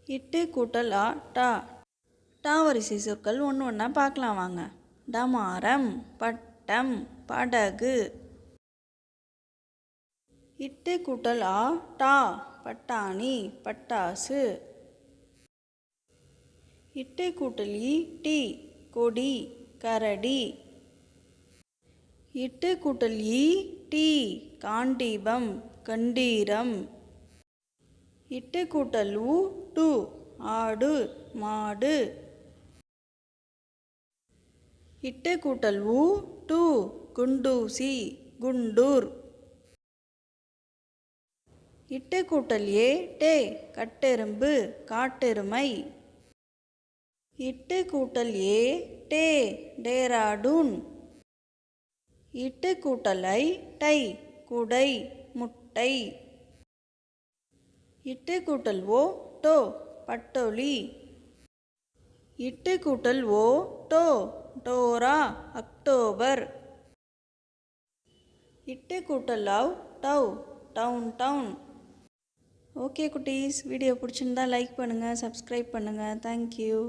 இட்டு கூட்டல் ஆ டா. டா வரிசை சொற்கள் ஒன்று ஒன்றா பார்க்கலாம் வாங்க. டமாரம், பட்டம், படகு. இட்டு கூட்டல் ஆ டா. பட்டாணி, பட்டாசு. இட்டு கூட்டல் ஈ டி. கொடி, கரடி. இட்டு கூட்டல் ஈ டி. காண்டீபம், கண்டீரம். இட்டு கூட்டல் ஊ டு. ஆடு, மாடு. இட்டு கூட்டல் ஊ டு. குண்டூசி, குண்டூர். இட்டு கூட்டல் ஏ டே. கட்டெரும்பு, காட்டெருமை. இட்டு கூட்டல் ஏ டே. டேராடூன். இட்டு கூட்டல் ஐ டை. குடை, முட்டை. இட்டு கூட்டல் ஓ டோ. பட்டொலி. இட்டு கூட்டல் ஓ டோ. Dora, October. இட்டு கூட்டல் அவ் டவ். Down down. ஓகே குட்டீஸ், வீடியோ பிடிச்சிருந்தா லைக் பண்ணுங்கள், சப்ஸ்கிரைப் பண்ணுங்கள். தேங்க்யூ.